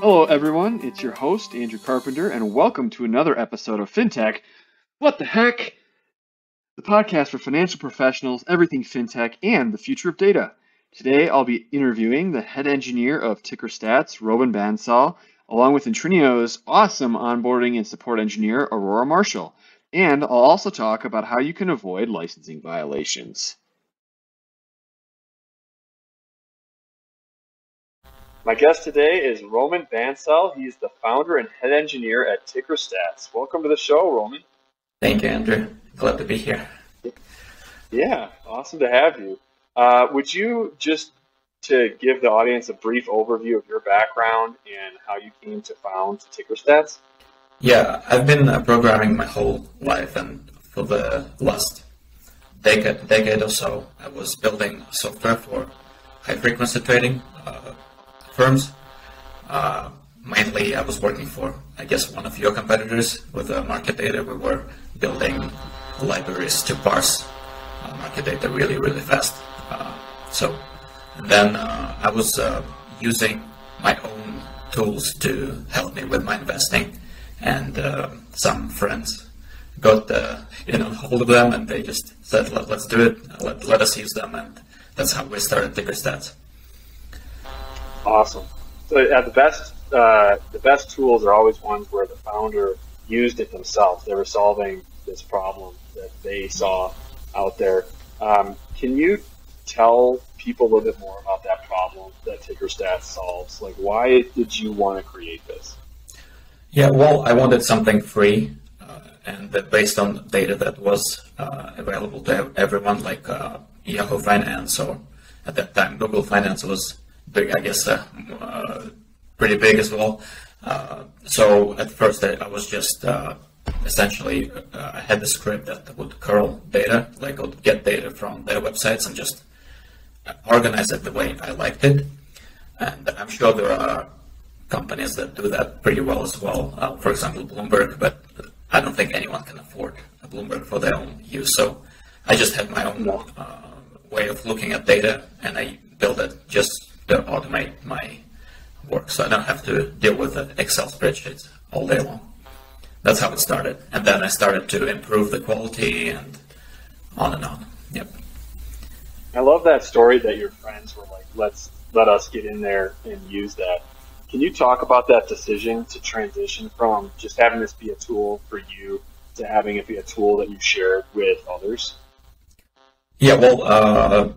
Hello everyone, it's your host, Andrew Carpenter, and welcome to another episode of Fintech. What the heck? The podcast for financial professionals, everything fintech, and the future of data. Today I'll be interviewing the head engineer of TickerStats, Bansal, along with Intrinio's awesome onboarding and support engineer, Aurora Marshall. And I'll also talk about how you can avoid licensing violations. My guest today is Roman Bansal. He's the founder and head engineer at TickerStats. Welcome to the show, Roman. Thank you, Andrew. Glad to be here. Yeah, awesome to have you. Would you just to give the audience a brief overview of your background and how you came to found TickerStats? Yeah, I've been programming my whole life, and for the last decade or so, I was building software for high-frequency trading firms. Mainly, I was working for, I guess, one of your competitors with market data. We were building libraries to parse market data really, really fast. So then I was using my own tools to help me with my investing, and some friends got hold of them, and they just said, let's do it, let us use them, and that's how we started TickerStats. Awesome. So the best tools are always ones where the founder used it themselves. They were solving this problem that they saw out there. Can you tell people a little bit more about that problem that TickerStats solves? Like, why did you want to create this? Yeah, well, I wanted something free and based on data that was available to everyone, like Yahoo Finance, or at that time Google Finance was big, I guess, pretty big as well. So at first I was just essentially, I had the script that would curl data, like I would get data from their websites and just organize it the way I liked it. And I'm sure there are companies that do that pretty well as well. For example, Bloomberg, but I don't think anyone can afford a Bloomberg for their own use. So I just had my own way of looking at data, and I built it just to automate my work, so I don't have to deal with the Excel spreadsheets all day long. That's how it started, and then I started to improve the quality and on and on. Yep. I love that story that your friends were like, let us get in there and use that. Can you talk about that decision to transition from just having this be a tool for you to having it be a tool that you shared with others? Yeah, well,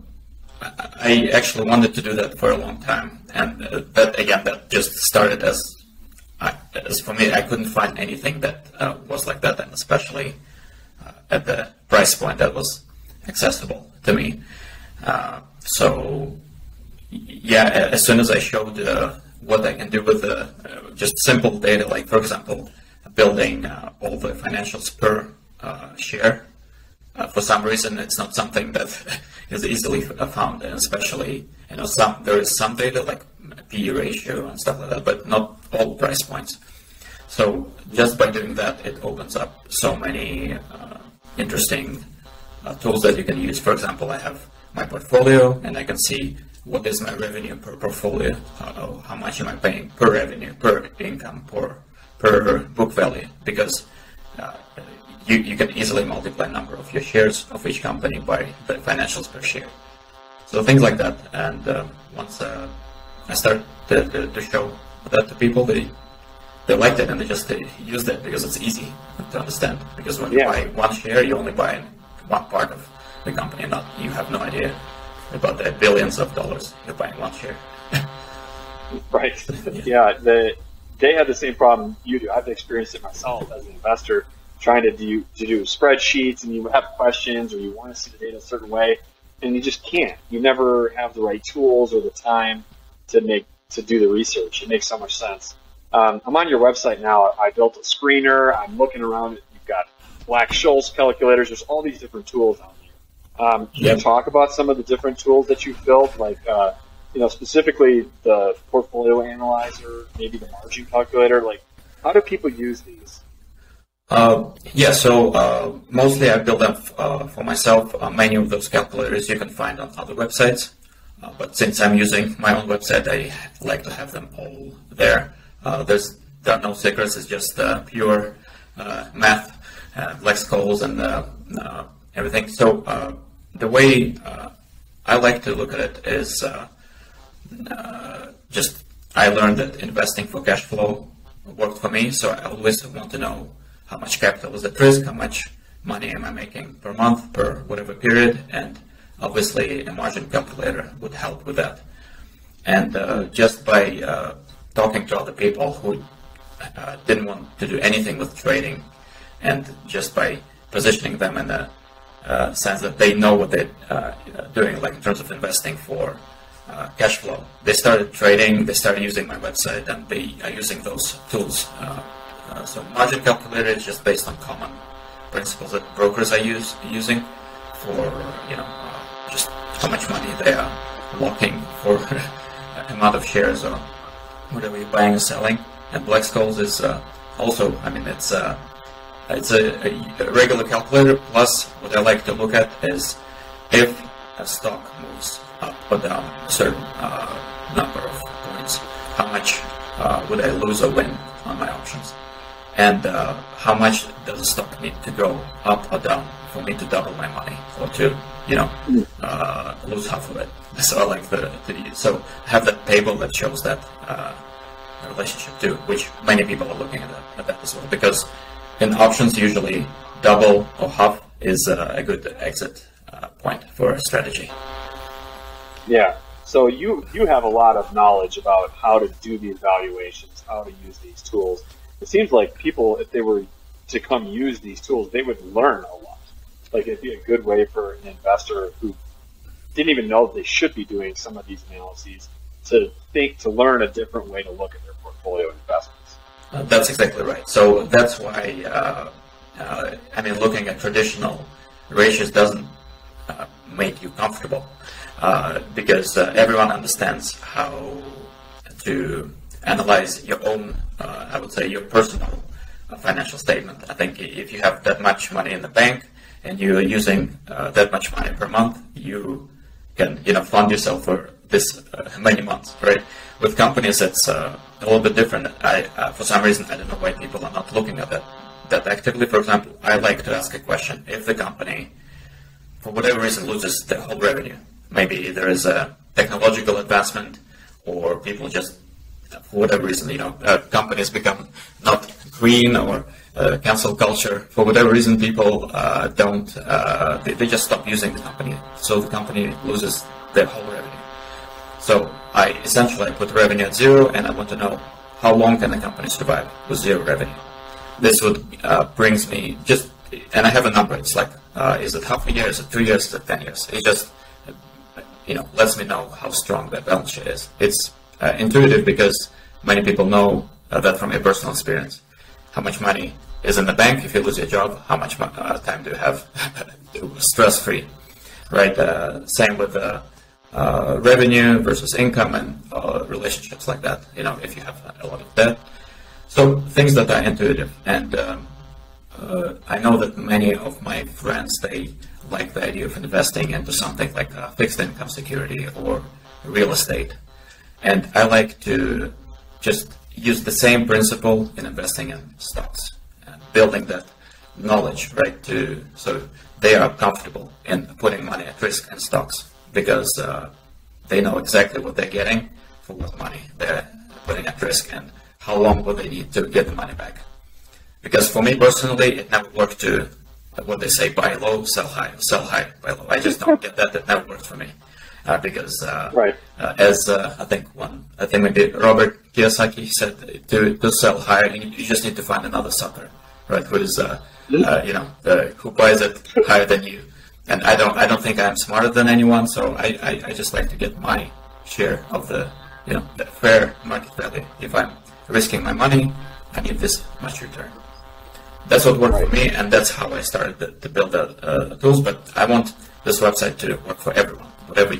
I actually wanted to do that for a long time, and that just started as for me, I couldn't find anything that was like that, and especially at the price point that was accessible to me. So yeah, as soon as I showed what I can do with just simple data, like for example, building all the financials per share. For some reason, it's not something that is easily found, and especially, there is some data like PE ratio and stuff like that, but not all price points. So just by doing that, it opens up so many interesting tools that you can use. For example, I have my portfolio, and I can see what is my revenue per portfolio, how much am I paying per revenue, per income, per book value, because you can easily multiply the number of your shares of each company by the financials per share. So things like that. And once I started to show that to people, they liked it, and they just used it because it's easy to understand. Because when you buy one share, you only buy one part of the company, and you have no idea about the billions of dollars you're buying one share. Right. Yeah. They had the same problem you do. I've experienced it myself as an investor, trying to do spreadsheets, and you have questions or you want to see the data a certain way, and you just can't. You never have the right tools or the time to do the research. It makes so much sense. I'm on your website now. I built a screener. I'm looking around. You've got Black-Scholes calculators. There's all these different tools out there. Can you talk about some of the different tools that you've built, like specifically the portfolio analyzer, maybe the margin calculator? Like, how do people use these? So mostly I build them for myself. Many of those calculators you can find on other websites, but since I'm using my own website, I like to have them all there. There are no secrets. It's just pure math, lexicals, and everything. So the way I like to look at it is just I learned that investing for cash flow worked for me. So I always want to know how much capital is at risk, how much money am I making per month, per whatever period, and obviously a margin calculator would help with that. And just by talking to other people who didn't want to do anything with trading, and just by positioning them in a sense that they know what they're doing, like in terms of investing for cash flow, they started trading, they started using my website, and they are using those tools. So margin calculator is just based on common principles that brokers are using for just how much money they are locking for amount of shares or whatever you're buying or selling. And Black Skulls is also, I mean, it's a regular calculator. Plus, what I like to look at is if a stock moves up or down a certain number of points, how much would I lose or win on my options, and how much does the stock need to go up or down for me to double my money or to lose half of it. So I like so I have that table that shows that relationship too, which many people are looking at that as well, because in options usually double or half is a good exit point for a strategy. Yeah. So you have a lot of knowledge about how to do these valuations, how to use these tools. It seems like people, if they were to come use these tools, they would learn a lot. Like it'd be a good way for an investor who didn't even know they should be doing some of these analyses to learn a different way to look at their portfolio investments. That's exactly right. So that's why, looking at traditional ratios doesn't make you comfortable because everyone understands how to analyze your own, I would say, your personal financial statement. I think if you have that much money in the bank and you're using that much money per month, you can, fund yourself for this many months, right? With companies, it's a little bit different. For some reason, I don't know why people are not looking at that actively. For example, I like to ask a question: if the company, for whatever reason, loses their whole revenue, maybe there is a technological advancement, or people just, for whatever reason, companies become not green, or cancel culture. For whatever reason, people they just stop using the company, so the company loses their whole revenue. So I essentially put revenue at zero, and I want to know how long can the company survive with zero revenue. This would brings me just, and I have a number. It's like, is it half a year? Is it 2 years? Is it 10 years? It just, lets me know how strong that balance sheet is. It's intuitive because many people know that from a personal experience. How much money is in the bank if you lose your job? How much time do you have stress-free, right? Same with revenue versus income and relationships like that, if you have a lot of debt. So things that are intuitive. And I know that many of my friends, they like the idea of investing into something like a fixed income security or real estate. And I like to just use the same principle in investing in stocks and building that knowledge, right? So they are comfortable in putting money at risk in stocks because they know exactly what they're getting for what money they're putting at risk and how long will they need to get the money back. Because for me personally, it never worked to what they say, buy low, sell high, buy low. I just don't get that. That never worked for me. Because right. As I think maybe Robert Kiyosaki said, to sell higher, you just need to find another sucker, right? Who is who buys it higher than you. And I don't think I'm smarter than anyone, so I just like to get my share of the fair market value. If I'm risking my money, I need this much return. That's what worked for me, and that's how I started to build the tools. But I want this website to work for everyone. Whatever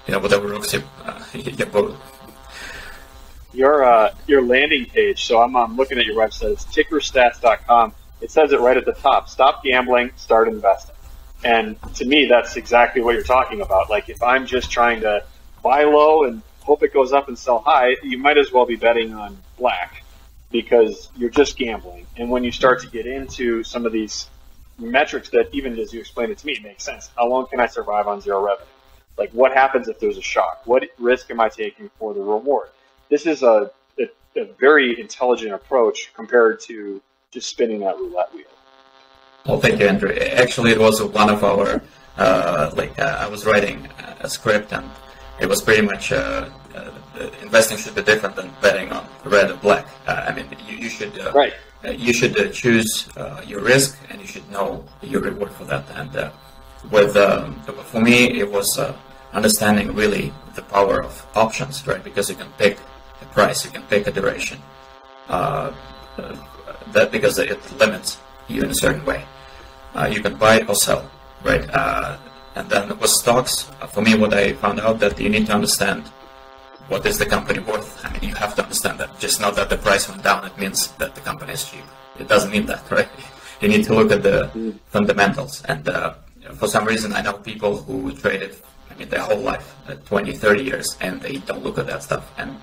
whatever rooks your boat. Your landing page. So I'm looking at your website. It's TickerStats.com. It says it right at the top. Stop gambling, start investing. And to me, that's exactly what you're talking about. Like if I'm just trying to buy low and hope it goes up and sell high, you might as well be betting on black because you're just gambling. And when you start to get into some of these metrics that, even as you explained it to me, make sense. How long can I survive on zero revenue? Like, what happens if there's a shock? What risk am I taking for the reward? This is a very intelligent approach compared to just spinning that roulette wheel. Well, thank you, Andrew. Actually, it was one of our, I was writing a script, and it was pretty much investing should be different than betting on red or black. I mean, you should right. You should choose your risk, and you should know your reward for that. And for me, it was understanding really the power of options, right? Because you can pick a price, you can pick a duration. That because it limits you in a certain way. You can buy or sell, right? And then with stocks, for me, what I found out that you need to understand what is the company worth. I mean, you have to understand that. Just not that the price went down, it means that the company is cheap. It doesn't mean that, right? You need to look at the fundamentals. And for some reason, I know people who traded, their whole life, 20, 30 years, and they don't look at that stuff. And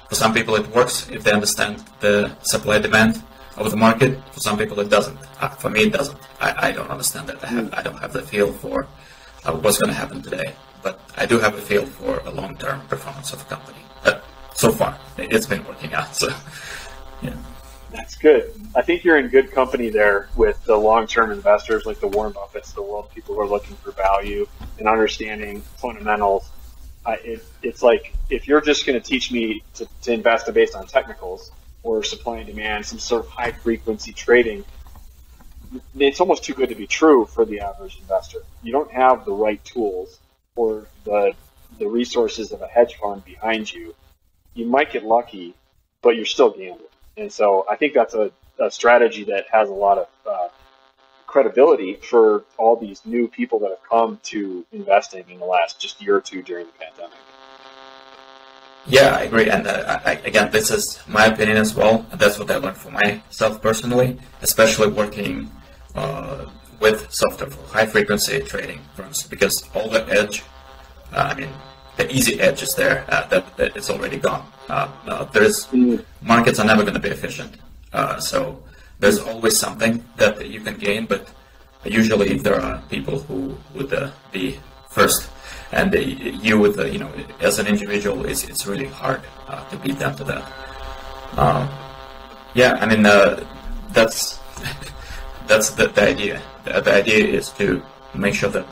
for some people, it works if they understand the supply-demand of the market. For some people, it doesn't. For me, it doesn't. I don't understand that. I don't have the feel for what's going to happen today. But I do have a feel for a long-term performance of a company. But so far, it's been working out. So, yeah. That's good. I think you're in good company there with the long-term investors like the Warren Buffetts of the world, people who are looking for value and understanding fundamentals. It's like, if you're just going to teach me to invest based on technicals or supply and demand, some sort of high-frequency trading, it's almost too good to be true for the average investor. You don't have the right tools or the resources of a hedge fund behind you. You might get lucky, but you're still gambling. And so I think that's a strategy that has a lot of credibility for all these new people that have come to investing in the last just year or two during the pandemic. Yeah, I agree. And again, this is my opinion as well. That's what I learned for myself personally, especially working with software for high-frequency trading firms, because all the edge, the easy edge is there, that it's already gone. Markets are never going to be efficient. So there's always something that you can gain, but usually there are people who would be first. And you would, as an individual, it's really hard to beat them to that. That's the idea. The idea is to make sure that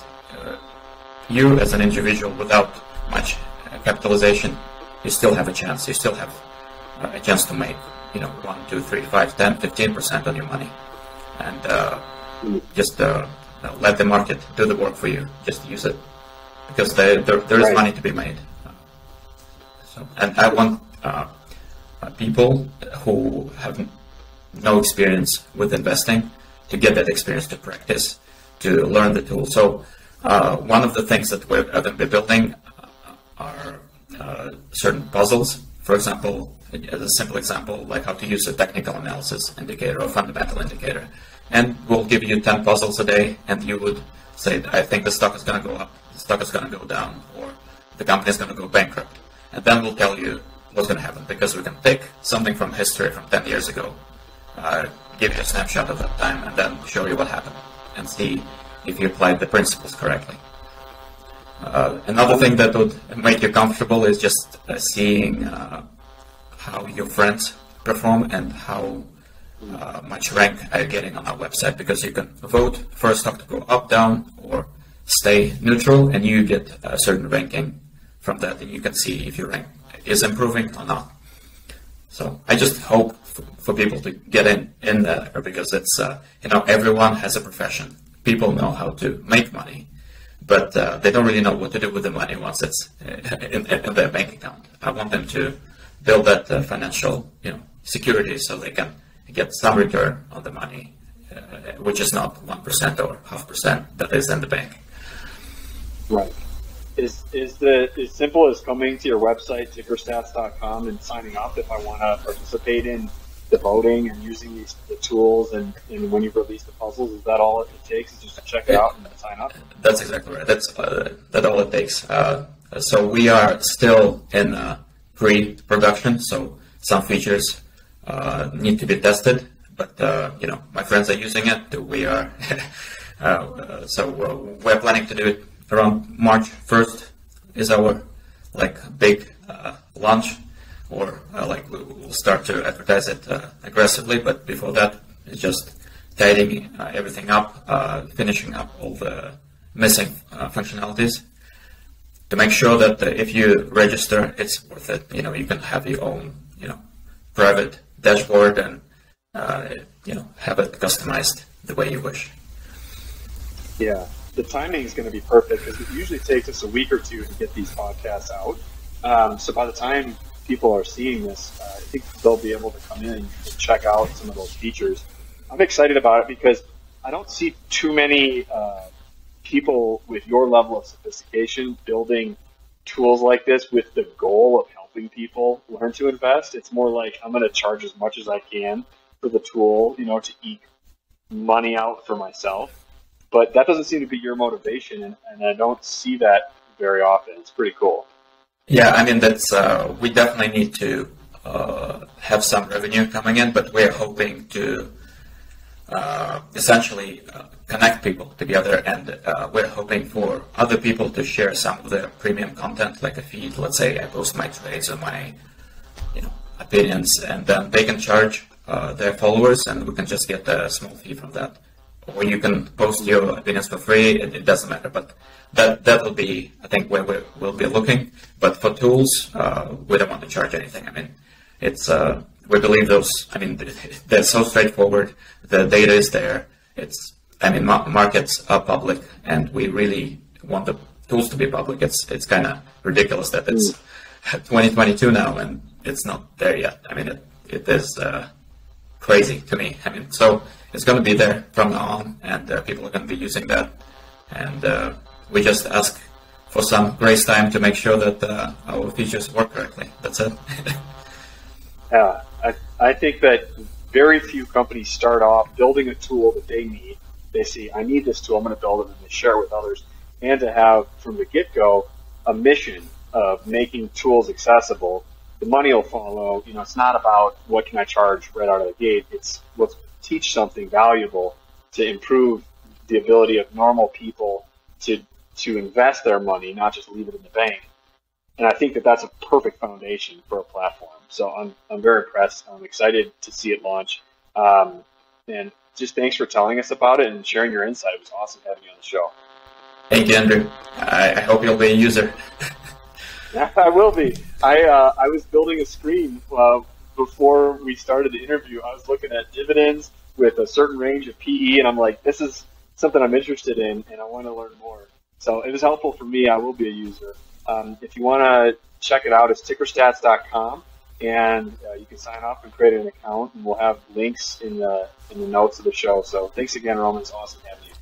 you, as an individual, without much capitalization, you still have a chance. You still have a chance to make, 1, 2, 3, 5, 10, 15% on your money, and just let the market do the work for you. Just use it. Because there is money to be made. And I want people who have no experience with investing to get that experience, to practice, to learn the tool. So one of the things that we're going to be building are certain puzzles. For example, as a simple example, like how to use a technical analysis indicator or fundamental indicator. And we'll give you 10 puzzles a day, and you would say, I think the stock is going to go up, the stock is going to go down, or the company is going to go bankrupt. And then we'll tell you what's going to happen, because we can pick something from history from 10 years ago, give you a snapshot of that time, and then show you what happened, and see if you applied the principles correctly. Another thing that would make you comfortable is just seeing how your friends perform and how much rank are you getting on our website, because you can vote for a stock to go up, down, or stay neutral, and you get a certain ranking from that, and you can see if your rank is improving or not. So I just hope for people to get in there, because it's everyone has a profession. People know how to make money, but they don't really know what to do with the money once it's in their bank account. I want them to build that financial security, so they can get some return on the money, which is not 1% or 0.5% that is in the bank. Right. Is as simple as coming to your website, TickerStats.com, and signing up if I want to participate in the voting and using the tools, and when you release the puzzles, is that all it takes? Is just to check it out and sign up? That's exactly right. That's all it takes. So we are still in pre-production, so some features need to be tested, but my friends are using it. We are we're planning to do it around March 1st is our big launch, or we'll start to advertise it aggressively, but before that it's just tidying everything up, finishing up all the missing functionalities to make sure that if you register, it's worth it. You can have your own private dashboard and have it customized the way you wish. Yeah, the timing is going to be perfect because it usually takes us a week or two to get these podcasts out. So by the time people are seeing this, I think they'll be able to come in and check out some of those features. I'm excited about it because I don't see too many people with your level of sophistication building tools like this with the goal of helping people learn to invest. It's more like I'm going to charge as much as I can for the tool, to eke money out for myself. But that doesn't seem to be your motivation, and I don't see that very often. It's pretty cool. Yeah, I mean, that's we definitely need to have some revenue coming in, but we're hoping to essentially connect people together, and we're hoping for other people to share some of the premium content, like a feed. Let's say I post my trades or my opinions, and then they can charge their followers, and we can just get a small fee from that. Or you can post your opinions for free. It doesn't matter, but that will be, I think, where we'll be looking. But for tools, we don't want to charge anything. I mean, it's we believe those. I mean, they're so straightforward. The data is there. Markets are public, and we really want the tools to be public. It's kind of ridiculous that it's 2022 now and it's not there yet. I mean, it is crazy to me. I mean, so it's going to be there from now on, and people are going to be using that. And we just ask for some grace time to make sure that our features work correctly. That's it. Yeah, I think that very few companies start off building a tool that they need. They see, I need this tool, I'm going to build it, and they share it with others. And to have, from the get-go, a mission of making tools accessible. The money will follow. It's not about what can I charge right out of the gate. It's let's teach something valuable to improve the ability of normal people to invest their money, not just leave it in the bank. And I think that that's a perfect foundation for a platform. So I'm very impressed. I'm excited to see it launch. And just thanks for telling us about it and sharing your insight. It was awesome having you on the show. Thank you, Andrew. I hope you'll be a user. Yeah, I will be. I was building a screen before we started the interview. I was looking at dividends with a certain range of PE, and I'm like, this is something I'm interested in, and I want to learn more. So it was helpful for me. I will be a user. If you want to check it out, it's TickerStats.com, and you can sign up and create an account, and we'll have links in the notes of the show. So thanks again, Roman. It's awesome having you.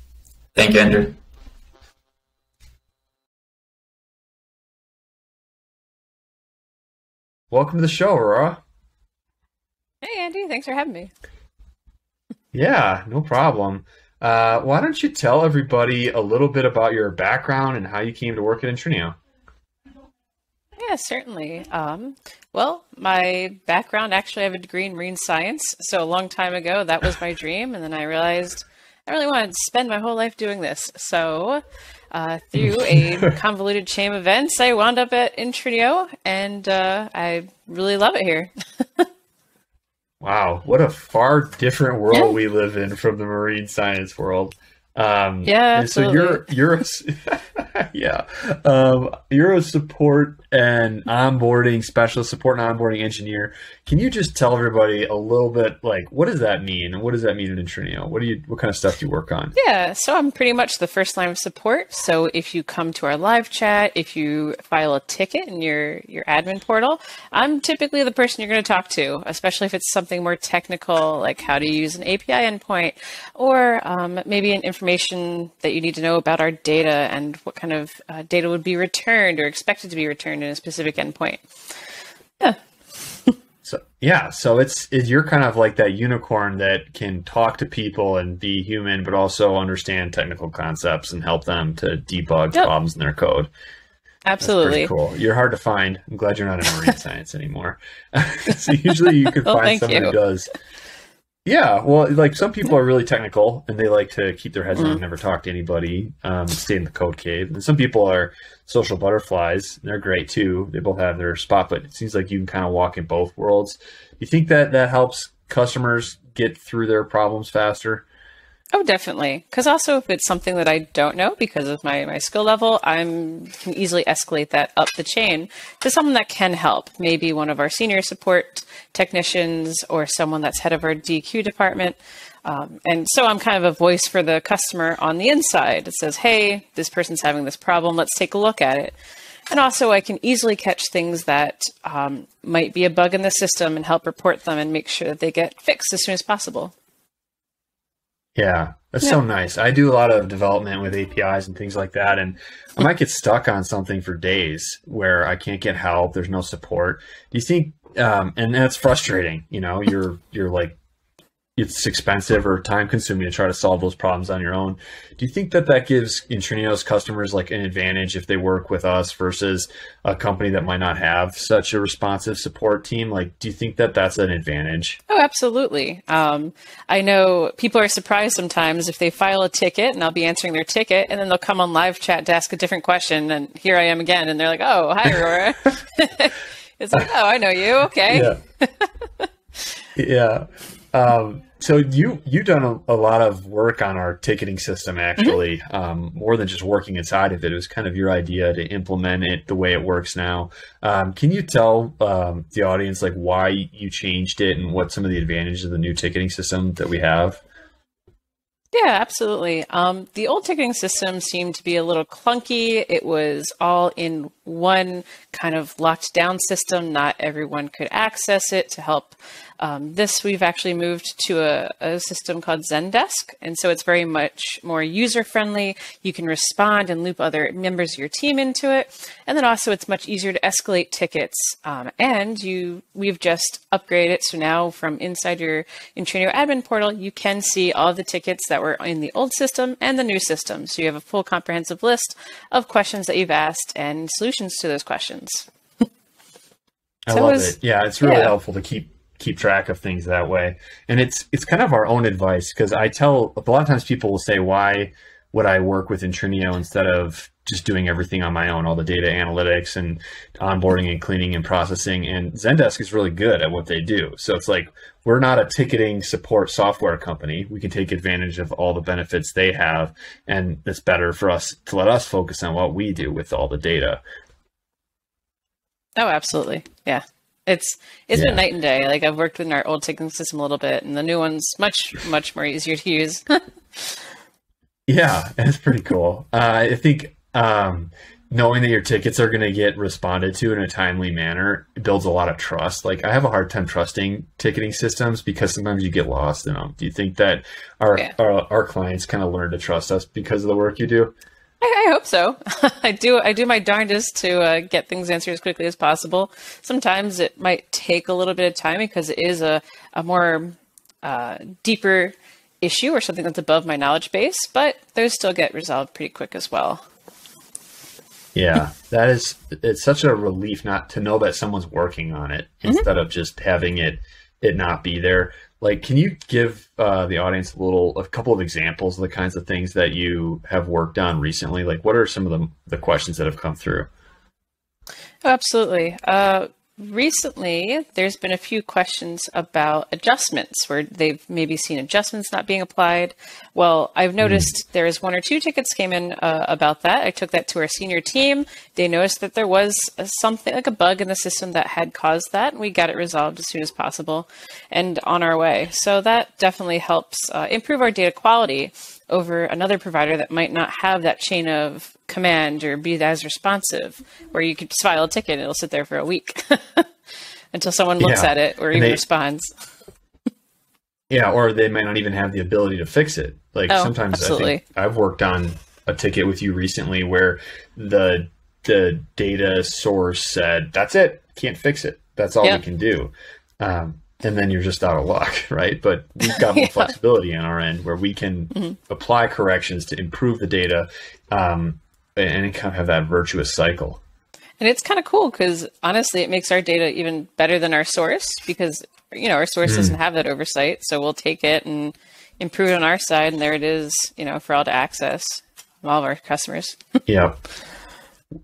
Thank you, Andrew. Welcome to the show, Aurora. Hey, Andy. Thanks for having me. Yeah, no problem. Why don't you tell everybody a little bit about your background and how you came to work at Intrinio? Yeah, certainly. Well, my background, actually, I have a degree in marine science. So a long time ago, that was my dream. And then I realized I really wanted to spend my whole life doing this. So through a convoluted chain of events, I wound up at Intrinio, and I really love it here. Wow, what a far different world we live in from the marine science world. Yeah, absolutely. So you're you're a support and onboarding specialist, support and onboarding engineer. Can you just tell everybody a little bit, like, what does that mean, and what does that mean in Intrinio? What kind of stuff do you work on? Yeah, so I'm pretty much the first line of support. So if you come to our live chat, if you file a ticket in your admin portal, I'm typically the person you're going to talk to, especially if it's something more technical, like how to use an API endpoint, or maybe an information that you need to know about our data and what kind of data would be returned or expected to be returned in a specific endpoint. Yeah. So you're kind of like that unicorn that can talk to people and be human, but also understand technical concepts and help them to debug problems in their code. Absolutely. That's pretty cool. You're hard to find. I'm glad you're not in marine science anymore. So usually you can find someone who does. Yeah, well, like some people are really technical and they like to keep their heads down and never talk to anybody, stay in the code cave. And some people are social butterflies, and they're great too. They both have their spot, but it seems like you can kind of walk in both worlds. You think that helps customers get through their problems faster? Oh, definitely. Because also if it's something that I don't know because of my skill level, I can easily escalate that up the chain to someone that can help. Maybe one of our senior support technicians or someone that's head of our DQ department. And so I'm kind of a voice for the customer on the inside. It says, hey, this person's having this problem. Let's take a look at it. And also I can easily catch things that might be a bug in the system and help report them and make sure that they get fixed as soon as possible. Yeah, that's so nice. I do a lot of development with APIs and things like that, and I might get stuck on something for days where I can't get help. There's no support. Do you think, and that's frustrating, you know, you're like, it's expensive or time consuming to try to solve those problems on your own. Do you think that gives Intrinio's customers like an advantage if they work with us versus a company that might not have such a responsive support team? Like, do you think that's an advantage? Oh, absolutely. I know people are surprised sometimes if they file a ticket and I'll be answering their ticket and then they'll come on live chat to ask a different question. And here I am again. And they're like, oh, hi, Aurora. It's like, oh, I know you. Okay. Yeah. So you've done a lot of work on our ticketing system, actually, more than just working inside of it. It was kind of your idea to implement it the way it works now. Can you tell the audience like why you changed it and what some of the advantages of the new ticketing system that we have? Yeah, absolutely. The old ticketing system seemed to be a little clunky. It was all in one kind of locked down system. Not everyone could access it to help. This we've actually moved to a system called Zendesk. And so it's very much more user-friendly. You can respond and loop other members of your team into it. And then also it's much easier to escalate tickets. We've just upgraded. So now from inside your Intrinio admin portal, you can see all the tickets that were in the old system and the new system. So you have a full comprehensive list of questions that you've asked and solutions to those questions. I love it. Yeah, it's really helpful to keep track of things that way. And it's kind of our own advice, because I tell a lot of times people will say, why would I work with Intrinio instead of just doing everything on my own, all the data analytics and onboarding and cleaning and processing? And Zendesk is really good at what they do. So it's like, we're not a ticketing support software company. We can take advantage of all the benefits they have. And it's better for us to let us focus on what we do with all the data. Oh, absolutely. Yeah. It's been night and day. Like I've worked with our old ticketing system a little bit, and the new one's much more easier to use. Yeah, it's pretty cool. I think knowing that your tickets are going to get responded to in a timely manner builds a lot of trust. Like I have a hard time trusting ticketing systems because sometimes you get lost in them. Do you think that our clients kind of learn to trust us because of the work you do? I hope so. I do my darndest to get things answered as quickly as possible. Sometimes it might take a little bit of time because it is a more deeper issue or something that's above my knowledge base, but those still get resolved pretty quick as well. Yeah, it's such a relief not to know that someone's working on it instead of just having it not be there. Like, can you give the audience a couple of examples of the kinds of things that you have worked on recently? Like, what are some of the questions that have come through? Oh, absolutely. Recently, there's been a few questions about adjustments where they've maybe seen adjustments not being applied. Well, I've noticed there is 1 or 2 tickets came in about that. I took that to our senior team. They noticed that there was something like a bug in the system that had caused that, and we got it resolved as soon as possible and on our way. So that definitely helps improve our data quality over another provider that might not have that chain of command or be as responsive, where you could just file a ticket and it'll sit there for a week until someone looks at it or even responds. Yeah, or they might not even have the ability to fix it. Like sometimes absolutely. I think I've worked on a ticket with you recently where the data source said, that's it, can't fix it. That's all we can do. And then you're just out of luck, right? But we've got more flexibility on our end where we can apply corrections to improve the data and kind of have that virtuous cycle. And it's kind of cool because honestly, it makes our data even better than our source because, our source doesn't have that oversight. So we'll take it and improve it on our side. And there it is, for all to access from all of our customers. Yeah.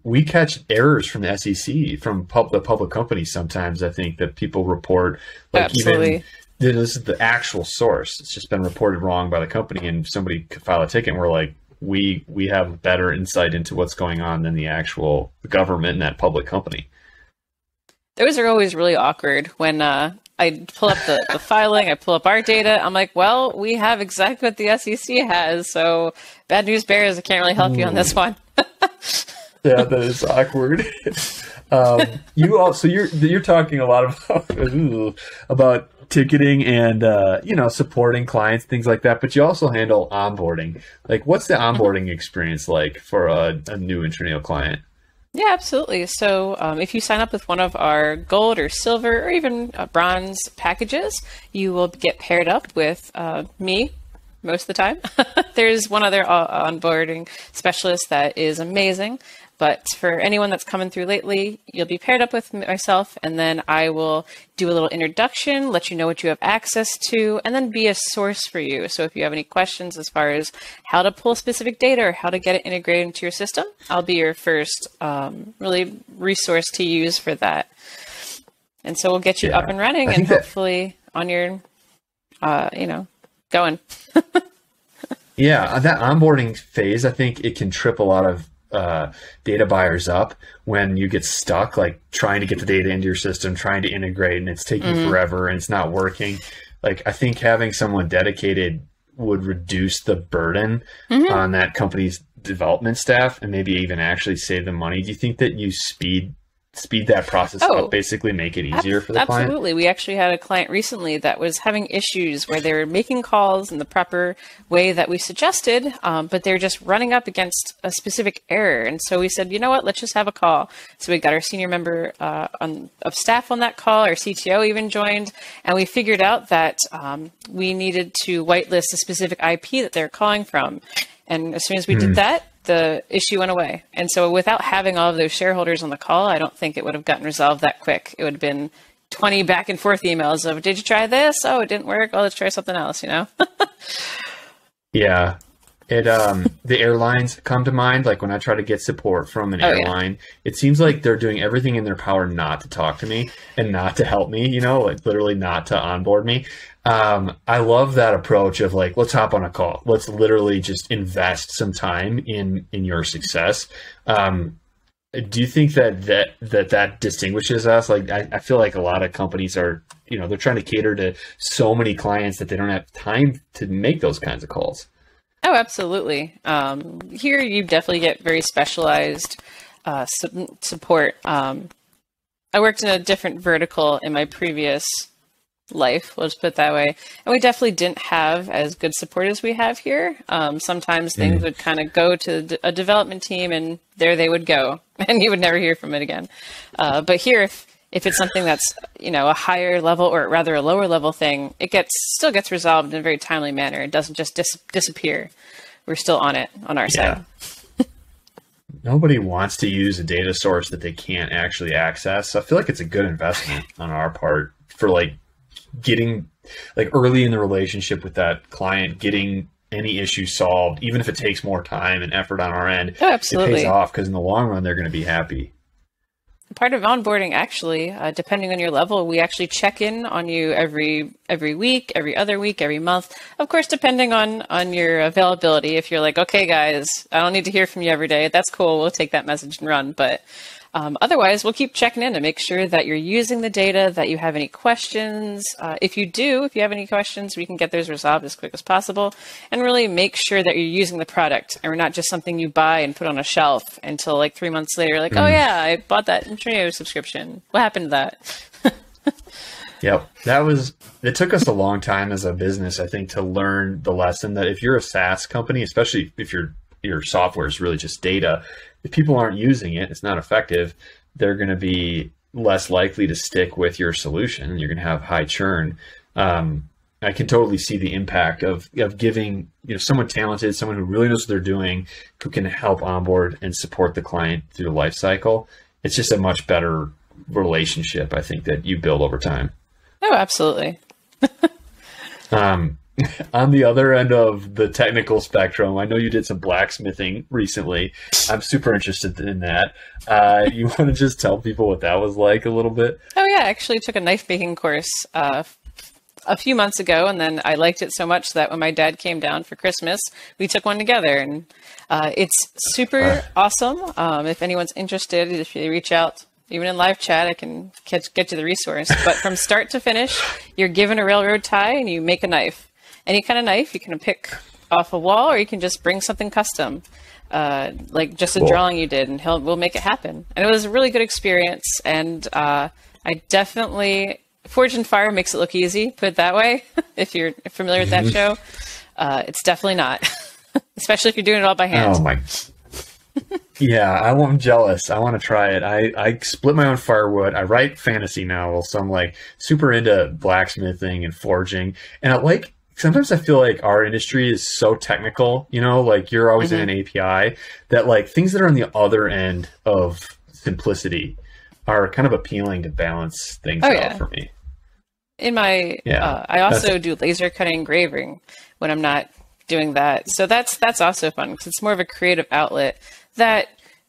We catch errors from the SEC, from the public companies sometimes, I think, that people report. Like Absolutely. Even this is the actual source. It's just been reported wrong by the company, and somebody could file a ticket, and we're like, we have better insight into what's going on than the actual government and that public company. Those are always really awkward when I pull up the filing, I pull up our data. I'm like, well, we have exactly what the SEC has. So bad news bears, I can't really help you on this one. Yeah, that is awkward. You're talking a lot about ticketing and supporting clients, things like that, but you also handle onboarding. Like, what's the onboarding experience like for a new Intrinio client? Yeah, absolutely. So if you sign up with one of our gold or silver or even bronze packages, you will get paired up with me most of the time. There's one other onboarding specialist that is amazing. But for anyone that's coming through lately, you'll be paired up with myself, and then I will do a little introduction, let you know what you have access to, and then be a source for you. So if you have any questions as far as how to pull specific data or how to get it integrated into your system, I'll be your first really resource to use for that. And so we'll get you up and running and hopefully on your, going. Yeah, that onboarding phase, I think it can trip a lot of data buyers up when you get stuck, like trying to get the data into your system, trying to integrate, and it's taking forever and it's not working. Like, I think having someone dedicated would reduce the burden on that company's development staff and maybe even actually save them money. Do you think that you speed that process up, basically make it easier for the client? Absolutely. We actually had a client recently that was having issues where they were making calls in the proper way that we suggested, but they're just running up against a specific error. And so we said, you know what, let's just have a call. So we got our senior member of staff on that call, our CTO even joined, and we figured out that we needed to whitelist a specific IP that they're calling from. And as soon as we did that, the issue went away. And so without having all of those shareholders on the call, I don't think it would have gotten resolved that quick. It would have been 20 back and forth emails of, did you try this? Oh, it didn't work. Oh, let's try something else, Yeah. The airlines come to mind. Like when I try to get support from an airline, it seems like they're doing everything in their power not to talk to me and not to help me, like literally not to onboard me. I love that approach of like, let's hop on a call. Let's literally just invest some time in your success. Do you think that distinguishes us? Like, I feel like a lot of companies are, they're trying to cater to so many clients that they don't have time to make those kinds of calls. Oh, absolutely. Here you definitely get very specialized support. I worked in a different vertical in my previous life, let's put it that way. And we definitely didn't have as good support as we have here. Sometimes things would kind of go to a development team and there they would go and you would never hear from it again. But here, if it's something that's, a higher level or rather a lower level thing, it still gets resolved in a very timely manner. It doesn't just disappear. We're still on it on our side. Nobody wants to use a data source that they can't actually access. So I feel like it's a good investment on our part for like getting like early in the relationship with that client, getting any issue solved, even if it takes more time and effort on our end. Oh, absolutely. It pays off because in the long run, they're going to be happy. Part of onboarding, actually, depending on your level, we actually check in on you every week, every other week, every month. Of course, depending on your availability. If you're like, okay, guys, I don't need to hear from you every day, that's cool. We'll take that message and run. But otherwise, we'll keep checking in to make sure that you're using the data, that you have any questions. If you have any questions, we can get those resolved as quick as possible and really make sure that you're using the product and we're not just something you buy and put on a shelf until like 3 months later, like, oh yeah, I bought that Intrinio subscription. What happened to that? Yep. It took us a long time as a business, I think, to learn the lesson that if you're a SaaS company, especially if your software is really just data, if people aren't using it, it's not effective, they're going to be less likely to stick with your solution. You're going to have high churn. I can totally see the impact of giving someone talented, someone who really knows what they're doing, who can help onboard and support the client through the life cycle. it's just a much better relationship, I think, that you build over time. Oh, absolutely. On the other end of the technical spectrum, I know you did some blacksmithing recently. I'm super interested in that. You want to just tell people what that was like a little bit? Oh yeah, I actually took a knife making course a few months ago, and then I liked it so much that when my dad came down for Christmas, we took one together, and it's super awesome. If anyone's interested, if you reach out, even in live chat, I can get you the resource. But from start to finish, you're given a railroad tie and you make a knife. Any kind of knife you can pick off a wall, or you can just bring something custom, like just a drawing you did, and we'll make it happen. And it was a really good experience. And I definitely, Forge and Fire makes it look easy, put it that way. If you're familiar with that show, it's definitely not, especially if you're doing it all by hand. Oh my. Yeah, I'm jealous. I want to try it. I split my own firewood. I write fantasy novels, so I'm like super into blacksmithing and forging. And sometimes I feel like our industry is so technical, like you're always in an API, that like things that are on the other end of simplicity are kind of appealing to balance things out for me. I also do laser cutting engraving when I'm not doing that. So that's also fun because it's more of a creative outlet that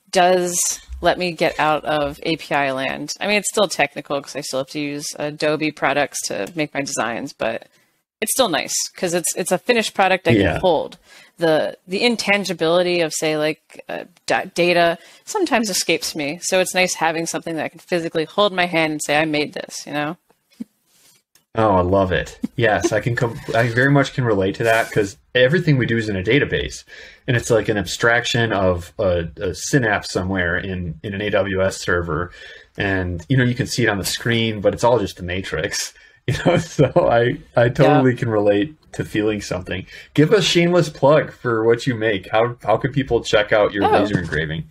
does let me get out of API land. I mean, it's still technical because I still have to use Adobe products to make my designs, but it's still nice because it's a finished product I can hold. The intangibility of, say, like data sometimes escapes me. So it's nice having something that I can physically hold in my hand and say, I made this, Oh, I love it. Yes, I very much can relate to that because everything we do is in a database, and it's like an abstraction of a synapse somewhere in an AWS server, and you can see it on the screen, but it's all just the matrix. So I totally can relate to feeling something. Give a shameless plug for what you make. How can people check out your laser engraving?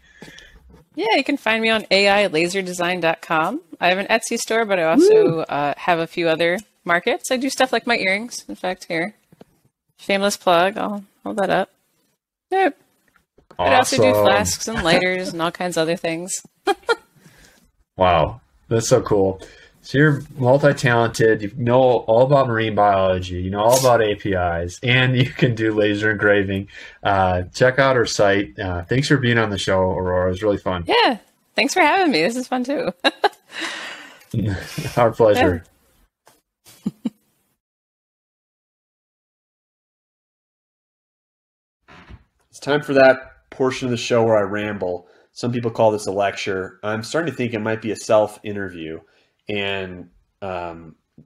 Yeah, you can find me on ailaserdesign.com. I have an Etsy store, but I also have a few other markets. I do stuff like my earrings. In fact, here, shameless plug. I'll hold that up. Yep. Awesome. I also do flasks and lighters and all kinds of other things. Wow, that's so cool. So you're multi-talented, you know all about marine biology, you know all about APIs, and you can do laser engraving. Check out our site. Thanks for being on the show, Aurora. It was really fun. Yeah, thanks for having me. This is fun too. Our pleasure. Yeah. It's time for that portion of the show where I ramble. Some people call this a lecture. I'm starting to think it might be a self-interview. And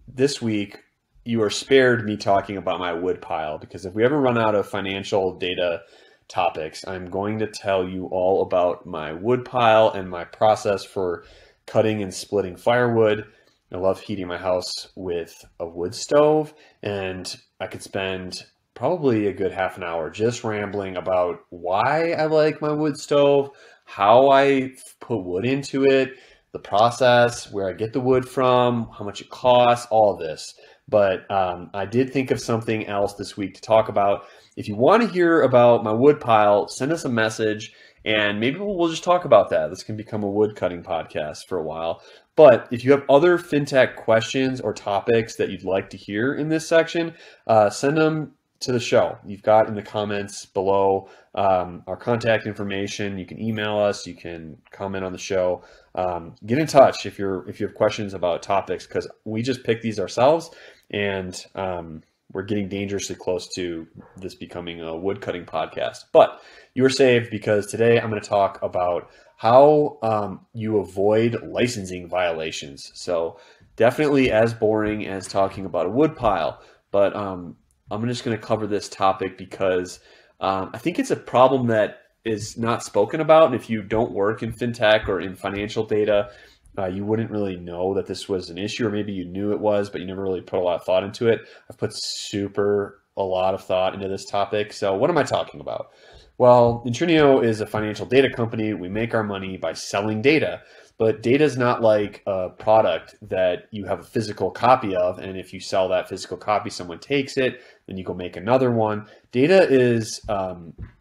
this week, you are spared me talking about my wood pile, because if we ever run out of financial data topics, I'm going to tell you all about my wood pile and my process for cutting and splitting firewood. I love heating my house with a wood stove, and I could spend probably a good half an hour just rambling about why I like my wood stove, how I put wood into it, the process, where I get the wood from, how much it costs, all of this. But I did think of something else this week to talk about. If you want to hear about my wood pile, send us a message, and maybe we'll just talk about that. This can become a wood cutting podcast for a while. But if you have other fintech questions or topics that you'd like to hear in this section, send them to the show. You've got in the comments below our contact information. You can email us. You can comment on the show. Get in touch if you have questions about topics, because we just pick these ourselves, and we're getting dangerously close to this becoming a wood cutting podcast. But you're saved, because today I'm going to talk about how you avoid licensing violations. So definitely as boring as talking about a wood pile, but I'm just going to cover this topic because I think it's a problem that is not spoken about. And if you don't work in fintech or in financial data, you wouldn't really know that this was an issue, or maybe you knew it was, but you never really put a lot of thought into it. I've put a lot of thought into this topic. So what am I talking about? Well, Intrinio is a financial data company. We make our money by selling data, but data is not like a product that you have a physical copy of, and if you sell that physical copy, someone takes it, then you go make another one. Data is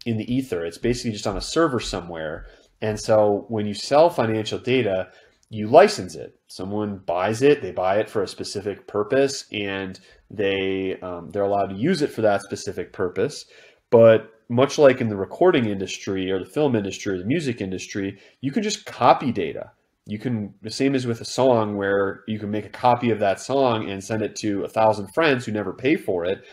in the ether. It's basically just on a server somewhere, And so when you sell financial data, you license it. Someone buys it, they buy it for a specific purpose, and they're allowed to use it for that specific purpose. But much like in the recording industry or the film industry or the music industry, you can just copy data. You can, the same as with a song, where you can make a copy of that song and send it to 1,000 friends who never pay for it.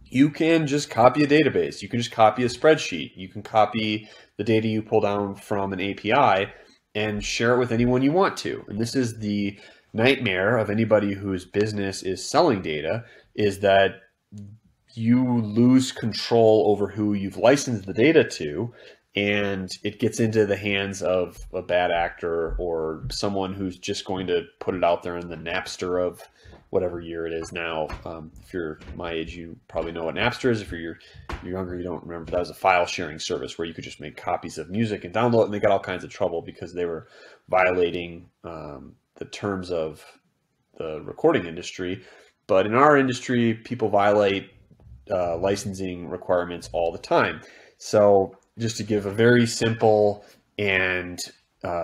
You can just copy a database. You can just copy a spreadsheet. You can copy the data you pull down from an API and share it with anyone you want to. And this is the nightmare of anybody whose business is selling data, is that you lose control over who you've licensed the data to, and it gets into the hands of a bad actor or someone who's just going to put it out there in the Napster of whatever year it is now. If you're my age, you probably know what Napster is. If you're younger, you don't remember. That was a file sharing service where you could just make copies of music and download it, and they got all kinds of trouble because they were violating the terms of the recording industry. But in our industry, people violate licensing requirements all the time. So just to give a very simple and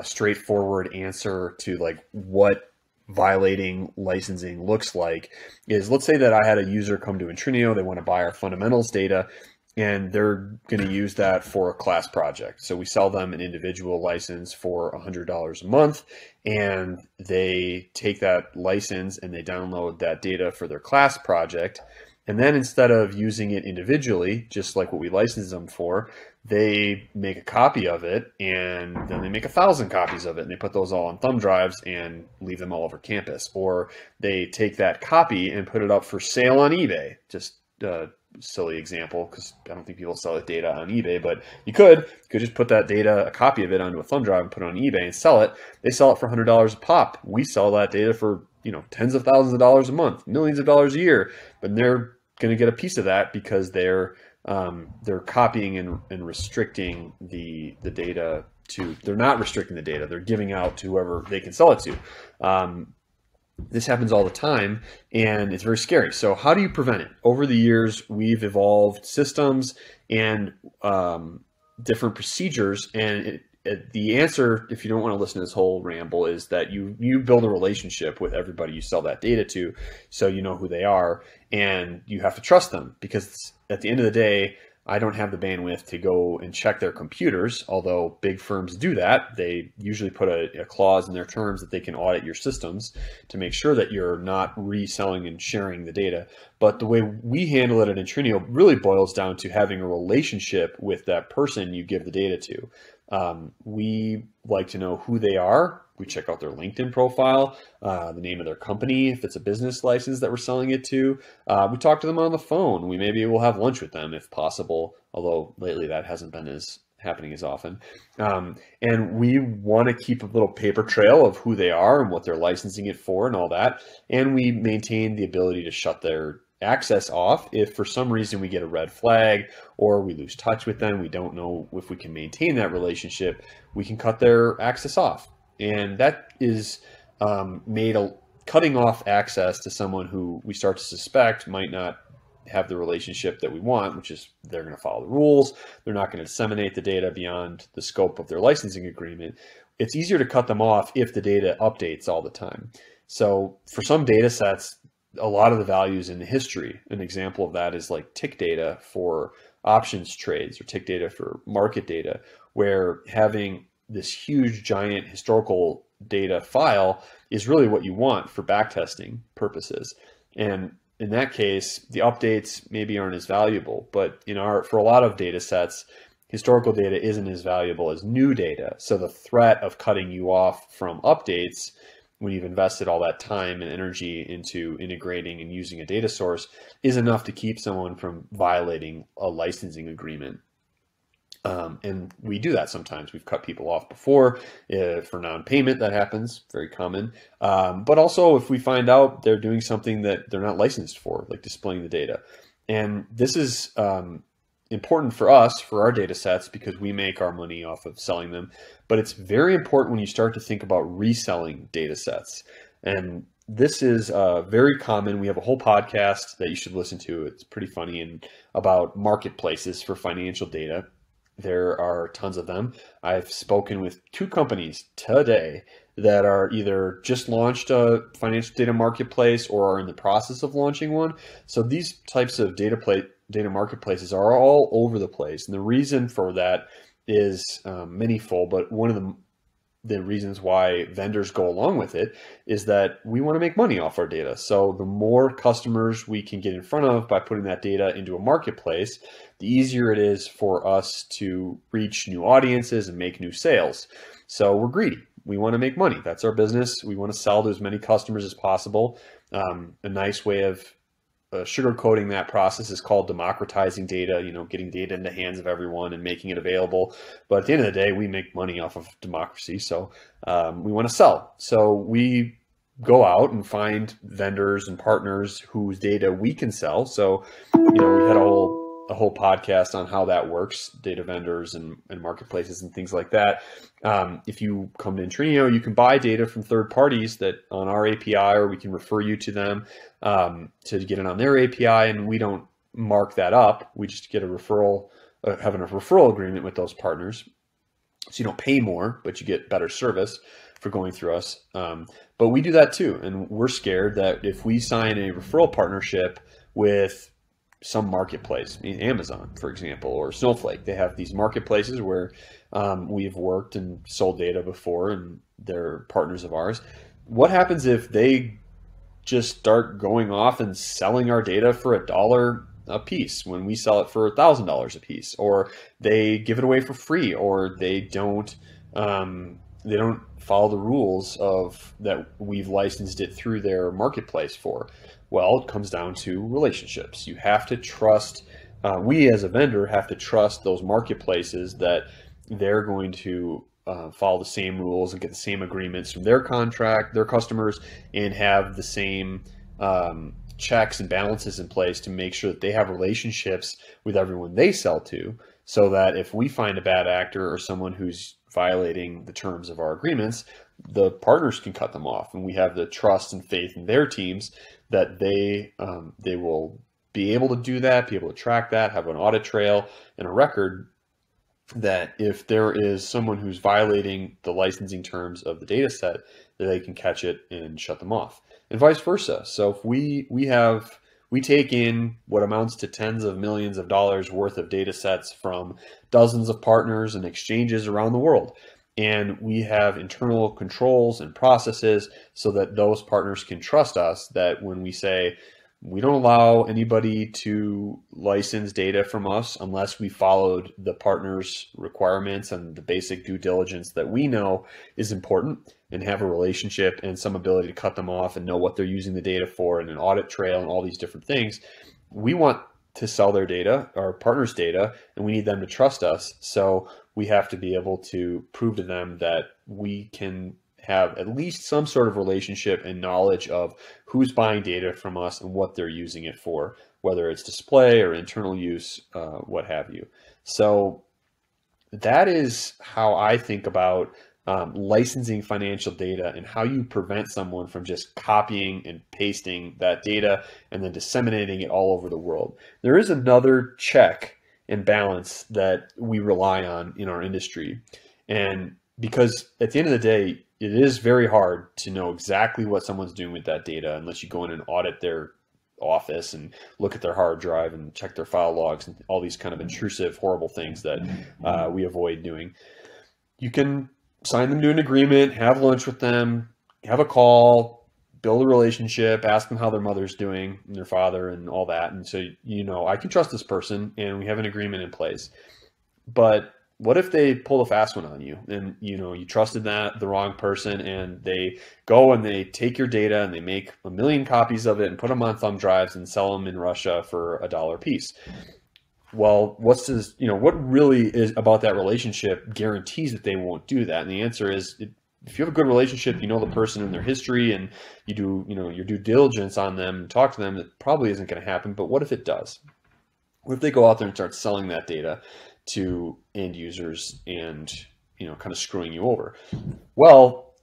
straightforward answer to like what violating licensing looks like is, let's say that I had a user come to Intrinio, they want to buy our fundamentals data, and they're going to use that for a class project. So we sell them an individual license for $100 a month, and they take that license and they download that data for their class project. And then instead of using it individually, just like what we license them for, they make a copy of it, and then they make 1,000 copies of it, and they put those all on thumb drives and leave them all over campus. Or they take that copy and put it up for sale on eBay. Just a silly example, because I don't think people sell that data on eBay, but you could just put that data, a copy of it, onto a thumb drive and put it on eBay and sell it. They sell it for $100 a pop. We sell that data for, tens of thousands of dollars a month, millions of dollars a year, but they're going to get a piece of that because they're copying and restricting the data to. They're not restricting the data; they're giving out to whoever they can sell it to. This happens all the time, and it's very scary. So how do you prevent it? Over the years, we've evolved systems and different procedures, and the answer, if you don't want to listen to this whole ramble, is that you build a relationship with everybody you sell that data to, so you know who they are, and you have to trust them, because at the end of the day, I don't have the bandwidth to go and check their computers, although big firms do that. They usually put a clause in their terms that they can audit your systems to make sure that you're not reselling and sharing the data. But the way we handle it at Intrinio really boils down to having a relationship with that person you give the data to. We like to know who they are. We check out their LinkedIn profile, the name of their company, if it's a business license that we're selling it to. We talk to them on the phone. We maybe will have lunch with them if possible, although lately that hasn't been happening as often. And we want to keep a little paper trail of who they are and what they're licensing it for and all that. And we maintain the ability to shut their access off if for some reason we get a red flag or we lose touch with them, we don't know if we can maintain that relationship, we can cut their access off. And that is cutting off access to someone who we start to suspect might not have the relationship that we want, which is they're going to follow the rules, they're not going to disseminate the data beyond the scope of their licensing agreement. It's easier to cut them off if the data updates all the time. So for some data sets, a lot of the values in the history. An example of that is like tick data for options trades or tick data for market data, where having this huge giant historical data file is really what you want for backtesting purposes. And in that case, the updates maybe aren't as valuable, but for a lot of data sets, historical data isn't as valuable as new data. So the threat of cutting you off from updates when you've invested all that time and energy into integrating and using a data source is enough to keep someone from violating a licensing agreement. And we do that sometimes. We've cut people off before for non-payment. That happens, very common. But also if we find out they're doing something that they're not licensed for, like displaying the data. And this is important for us, for our data sets, because we make our money off of selling them. But it's very important when you start to think about reselling data sets. And this is very common. We have a whole podcast that you should listen to. It's pretty funny, and about marketplaces for financial data. There are tons of them. I've spoken with 2 companies today that are either just launched a financial data marketplace or are in the process of launching one. So these types of data marketplaces are all over the place. And the reason for that is manyfold, but one of the reasons why vendors go along with it is that we want to make money off our data. So the more customers we can get in front of by putting that data into a marketplace, the easier it is for us to reach new audiences and make new sales. So we're greedy. We want to make money. That's our business. We want to sell to as many customers as possible. A nice way of sugarcoating that process is called democratizing data, getting data in the hands of everyone and making it available. But at the end of the day, we make money off of democracy. So we want to sell. So we go out and find vendors and partners whose data we can sell. So, we had a whole podcast on how that works, data vendors and marketplaces and things like that. If you come to Intrinio, you can buy data from third parties that on our API, or we can refer you to them to get it on their API, and we don't mark that up. We just get a referral, having a referral agreement with those partners. So you don't pay more, but you get better service for going through us. But we do that too. And we're scared that if we sign a referral partnership with some marketplace, Amazon, for example, or Snowflake, they have these marketplaces where we've worked and sold data before and they're partners of ours. What happens if they just start going off and selling our data for $1 a piece when we sell it for $1,000 a piece, or they give it away for free, or they don't follow the rules of that we've licensed it through their marketplace for? Well, it comes down to relationships. You have to trust, we as a vendor have to trust those marketplaces that they're going to follow the same rules and get the same agreements from their customers, and have the same checks and balances in place to make sure that they have relationships with everyone they sell to, so that if we find a bad actor or someone who's violating the terms of our agreements, the partners can cut them off, and we have the trust and faith in their teams that they will be able to do that, be able to track that, have an audit trail and a record that if there is someone who's violating the licensing terms of the data set, that they can catch it and shut them off, and vice versa. So if we take in what amounts to tens of millions of dollars worth of data sets from dozens of partners and exchanges around the world, and we have internal controls and processes so that those partners can trust us, that when we say we don't allow anybody to license data from us unless we followed the partner's requirements and the basic due diligence that we know is important, and have a relationship and some ability to cut them off and know what they're using the data for, and an audit trail and all these different things. We want to sell their data, our partners' data, and we need them to trust us. So we have to be able to prove to them that we can have at least some sort of relationship and knowledge of who's buying data from us and what they're using it for, whether it's display or internal use, what have you. So that is how I think about licensing financial data, and how you prevent someone from just copying and pasting that data and then disseminating it all over the world. There is another check and balance that we rely on in our industry, and because at the end of the day, it is very hard to know exactly what someone's doing with that data unless you go in and audit their office and look at their hard drive and check their file logs and all these kind of intrusive, horrible things that we avoid doing. You can sign them to an agreement, have lunch with them, have a call, build a relationship, ask them how their mother's doing and their father and all that. And so, I can trust this person and we have an agreement in place. But what if they pull a fast one on you, and you trusted the wrong person, and they go and they take your data and they make 1 million copies of it and put them on thumb drives and sell them in Russia for $1 a piece? Well, what really is about that relationship guarantees that they won't do that? And the answer is, if you have a good relationship, you know the person and their history, and you do your due diligence on them and talk to them, it probably isn't going to happen. But what if it does? What if they go out there and start selling that data to end users and kind of screwing you over? Well,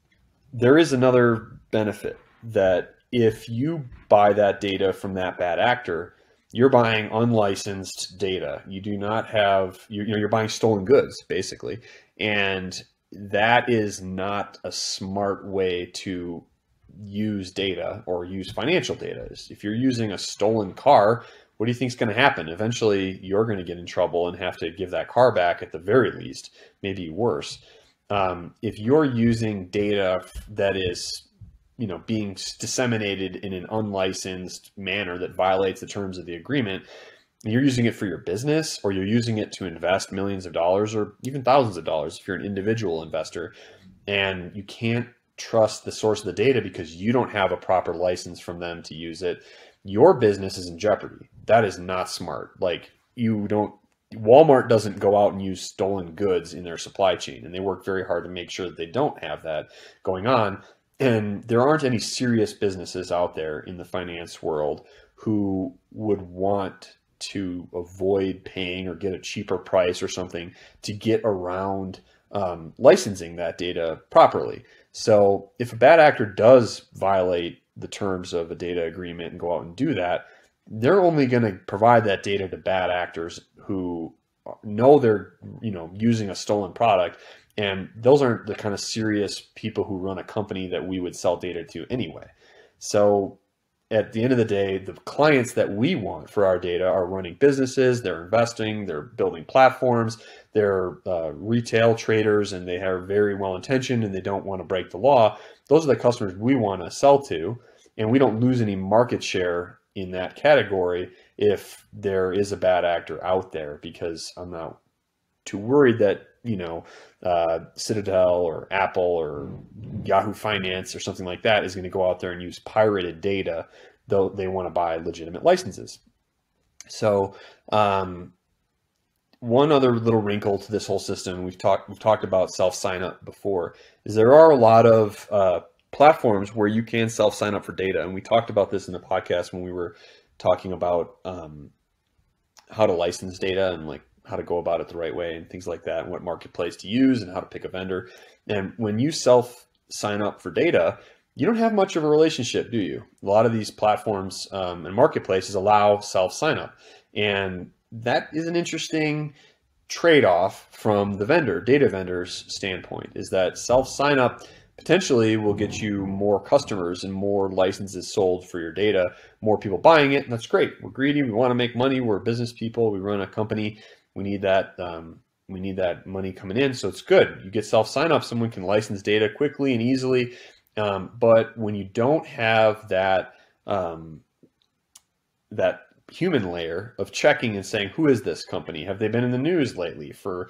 there is another benefit, that if you buy that data from that bad actor, you're buying unlicensed data. You do not have, you're buying stolen goods, basically. And that is not a smart way to use data or use financial data. If you're using a stolen car, what do you think is going to happen? Eventually, you're going to get in trouble and have to give that car back at the very least, maybe worse. If you're using data that is, being disseminated in an unlicensed manner that violates the terms of the agreement, you're using it for your business, or you're using it to invest millions of dollars or even thousands of dollars if you're an individual investor, and you can't trust the source of the data because you don't have a proper license from them to use it, your business is in jeopardy. That is not smart. Like, Walmart doesn't go out and use stolen goods in their supply chain, and they work very hard to make sure that they don't have that going on. And there aren't any serious businesses out there in the finance world who would want to avoid paying or get a cheaper price or something to get around licensing that data properly. So if a bad actor does violate the terms of a data agreement and go out and do that, they're only going to provide that data to bad actors who know they're, using a stolen product. And those aren't the kind of serious people who run a company that we would sell data to anyway. So at the end of the day, the clients that we want for our data are running businesses, they're investing, they're building platforms, they're retail traders, and they are very well intentioned and they don't want to break the law. Those are the customers we want to sell to, and we don't lose any market share in that category if there is a bad actor out there, because I'm not too worried that Citadel or Apple or Yahoo Finance or something like that is going to go out there and use pirated data, though they want to buy legitimate licenses. So one other little wrinkle to this whole system, we've talked about self-sign-up before, is there are a lot of platforms where you can self-sign up for data. And we talked about this in the podcast when we were talking about how to license data and like how to go about it the right way and things like that, and what marketplace to use and how to pick a vendor. And when you self-sign up for data, you don't have much of a relationship, do you? A lot of these platforms and marketplaces allow self-sign-up. And that is an interesting trade-off from the data vendor's standpoint, is that self-sign-up potentially will get you more customers and more licenses sold for your data, more people buying it, and that's great. We're greedy, we want to make money, we're business people, we run a company, we need that money coming in, so it's good. You get self-sign-up, someone can license data quickly and easily, but when you don't have that human layer of checking and saying, who is this company? Have they been in the news lately for,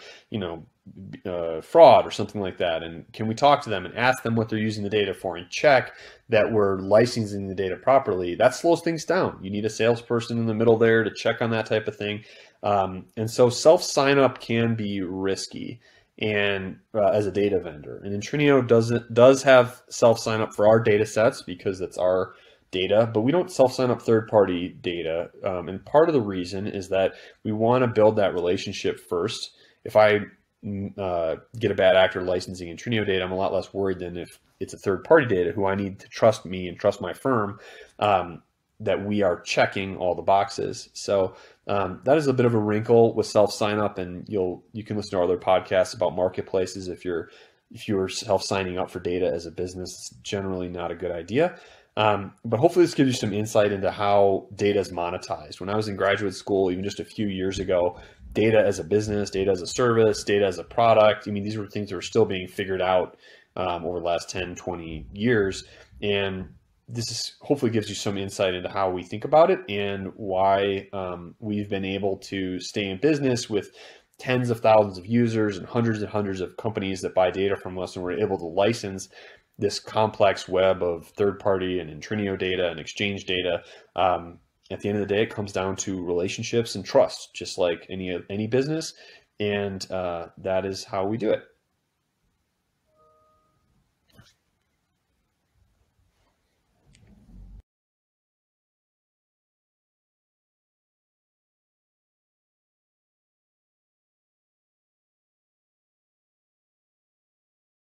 fraud or something like that? And can we talk to them and ask them what they're using the data for and check that we're licensing the data properly? That slows things down. You need a salesperson in the middle there to check on that type of thing. And so self-sign-up can be risky and as a data vendor. And Intrinio does have self-sign-up for our data sets because that's our data, but we don't self-sign up third-party data. And part of the reason is that we want to build that relationship first. If I get a bad actor licensing Intrinio data, I'm a lot less worried than if it's a third-party data who I need to trust me and trust my firm that we are checking all the boxes. So that is a bit of a wrinkle with self-sign-up, and you can listen to our other podcasts about marketplaces. If you're self-signing up for data as a business, it's generally not a good idea. But hopefully this gives you some insight into how data is monetized. When I was in graduate school, even just a few years ago, data as a business, data as a service, data as a product, these were things that were still being figured out over the last 10, 20 years. And this hopefully gives you some insight into how we think about it and why we've been able to stay in business with tens of thousands of users and hundreds of companies that buy data from us, and we're able to license this complex web of third-party and Intrinio data and exchange data. At the end of the day, it comes down to relationships and trust, just like any business, and that is how we do it.